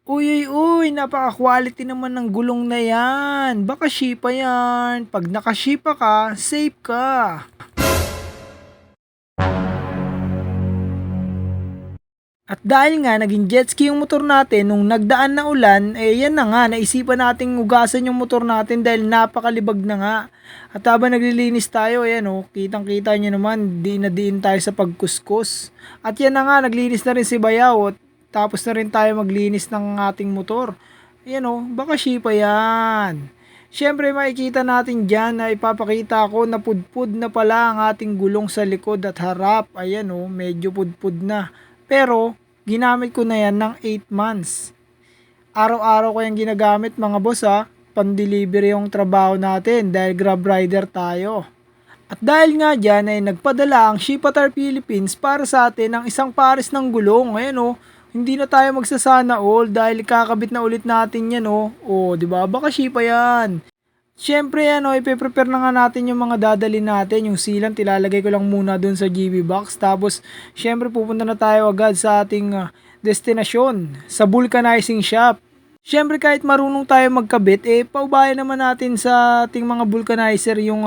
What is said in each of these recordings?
Uy, uy, uy, napaka-quality naman ng gulong na yan. Baka Shipa yan. Pag naka-Shipa ka, safe ka. At dahil nga naging jet ski yung motor natin nung nagdaan na ulan, yan na nga, naisipan nating ugasan yung motor natin dahil napakalibag na nga. At habang naglilinis tayo, ayan oh, kitang-kita nyo naman, di na diin tayo sa pagkuskus. At yan na nga, naglinis na rin si Bayaw, tapos na rin tayo maglinis ng ating motor. Ayan oh, baka Shipa yan. Siyempre makikita natin dyan na ipapakita ko na pudpud na pala ang ating gulong sa likod at harap. Ayan oh, medyo pudpud na. Pero, ginamit ko na yan ng 8 months. Araw-araw ko yung ginagamit mga boss ha. Pan-delivery yung trabaho natin dahil grab rider tayo. At dahil nga dyan ay nagpadala ang Shipatar Philippines para sa atin ng isang pares ng gulong. Ayan o, hindi na tayo magsasana all dahil kakabit na ulit natin yan o. O, di ba? Baka Shipa yan. Siyempre ano, ipe-prepare na nga natin yung mga dadali natin, yung sealant, ilalagay ko lang muna dun sa GB box. Tapos, siyempre pupunta na tayo agad sa ating destinasyon, sa vulcanizing shop. Siyempre kahit marunong tayo magkabit, paubayan naman natin sa ating mga vulcanizer yung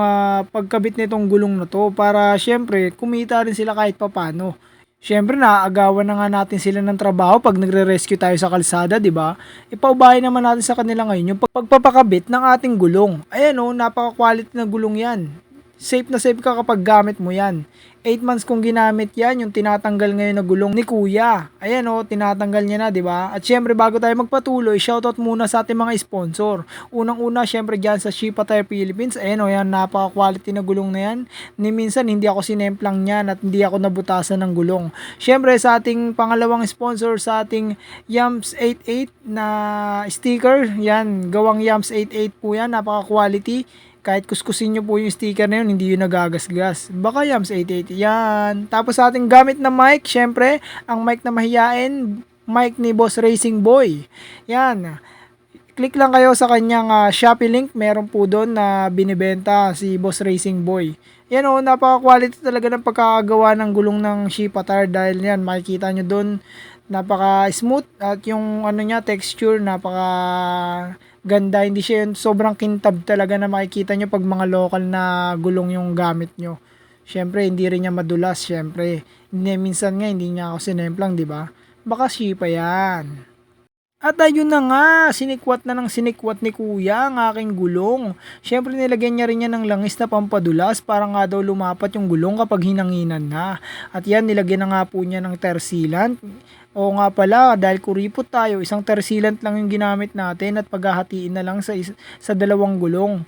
pagkabit nitong gulong na to para siyempre kumita rin sila kahit papano. Siyempre naaagawan na nga natin sila ng trabaho pag nagre-rescue tayo sa kalsada, 'di ba? Ipaubahay naman natin sa kanila ngayon yung pagpapakabit ng ating gulong. Ayan oh, napaka-quality na gulong 'yan. Safe na safe ka kapag gamit mo 'yan. 8 months kong ginamit 'yan, yung tinatanggal ngayon na gulong ni Kuya. Ayan oh, tinatanggal niya na, 'di ba? At siyempre bago tayo magpatuloy, shoutout muna sa ating mga sponsor. Unang-una siyempre diyan sa Shipa Tire Philippines. Ayan oh, 'yan napaka-quality na gulong na 'yan. Ni minsan hindi ako sinemplang niyan at hindi ako nabutasan ng gulong. Siyempre sa ating pangalawang sponsor sa ating Yams 88 na sticker, yan, gawang Yams 88 po yan, napaka-quality. Kahit kuskusin nyo po yung sticker na yun, hindi yun nagagasgas. Baka Yams 88 yan. Tapos sa ating gamit na mic, syempre, ang mic na mahiyain, mic ni Boss Racing Boy. Yan. Click lang kayo sa kanyang Shopee link. Meron po doon na binibenta si Boss Racing Boy. Yan o, napaka-quality talaga ng pagkakagawa ng gulong ng Shipa Tire dahil yan, makikita nyo doon, napaka-smooth at yung ano niya, texture, napaka-ganda. Hindi siya yung sobrang kintab talaga na makikita nyo pag mga local na gulong yung gamit nyo. Siyempre, hindi rin niya madulas, siyempre. Hindi, minsan nga, hindi niya ako sinemplang, di ba? Baka Shipa yan. At ayun na nga, sinikwat na ng sinikwat ni Kuya ang aking gulong. Siyempre nilagyan niya rin yan ng langis na pampadulas para nga daw lumapat yung gulong kapag hinanginan na. At yan, nilagyan na nga po niya ng tersilant. O nga pala, dahil kuripot tayo, isang tersilant lang yung ginamit natin at paghahatiin na lang sa dalawang gulong.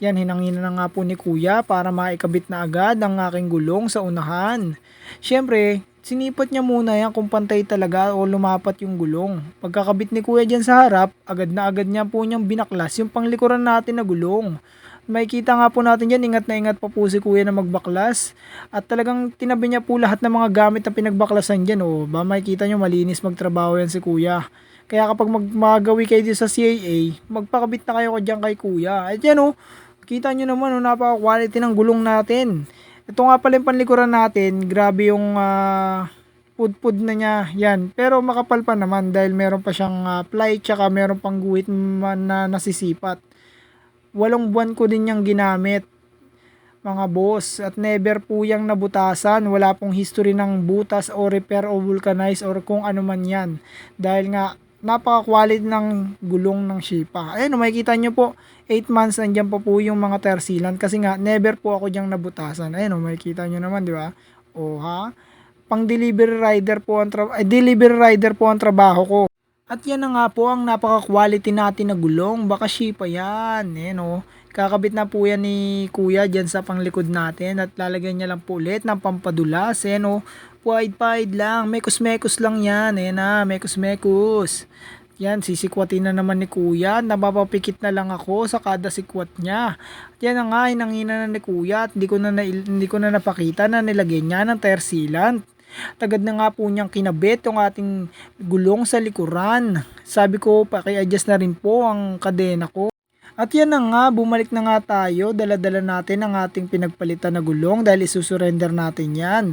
Yan, hinanginan na nga po ni Kuya para maikabit na agad ang aking gulong sa unahan. Siyempre, sinipat niya muna yan kung pantay talaga o lumapat yung gulong. Pagkakabit ni Kuya dyan sa harap, agad na agad niya po niyang binaklas yung panglikuran natin na gulong. Makikita nga po natin dyan, ingat na ingat pa po si Kuya na magbaklas. At talagang tinabi niya po lahat ng mga gamit na pinagbaklasan dyan. O, ba makikita nyo malinis magtrabaho yan si Kuya. Kaya kapag magawi kayo dito sa CAA, magpakabit na kayo dyan kay Kuya. At yan o, kita nyo naman, napaka-quality ng gulong natin. Ito nga pala yung panlikuran natin, grabe yung pudpud na niya, yan. Pero makapal pa naman dahil meron pa siyang ply, tsaka meron pang guhit na nasisipat. 8 buwan ko din yung ginamit, mga boss. At never po yung nabutasan, wala pong history ng butas o repair o vulcanize or kung ano man yan. Dahil nga, napaka-quality ng gulong ng Shipa. Ayun, makikita nyo po, 8 months nandiyan pa po yung mga tersilan kasi nga never po ako diyang nabutasan. Ayun, makikita nyo naman, di ba? O ha? Pang delivery rider po ang delivery rider po ang trabaho ko. At yan na nga po ang napaka-quality natin na gulong. Baka Shipa yan. Ayan o. Kakabit na po yan ni Kuya dyan sa panglikod natin at lalagyan niya lang po ulit ng pampadulas. Ayan o. Wide lang. Mekos-mekos lang yan. Ayan na. Mekos-mekos. Yan. Sisikwatin na naman ni Kuya. Napapapikit na lang ako sa kada sikwat niya. At yan na nga. Hinangina na ni Kuya. At hindi ko na napakita na nilagyan niya ng tersilant. Tagad na nga po niyang kinabit yung ating gulong sa likuran. Sabi ko, paki-adjust na rin po ang kadena ko. At yan na nga, bumalik na nga tayo, dala-dala natin ang ating pinagpalitan na gulong dahil isusurrender natin yan.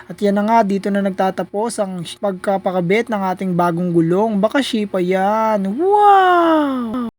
At yan na nga, dito na nagtatapos ang pagkapakabit ng ating bagong gulong. Baka Shipa yan. Wow!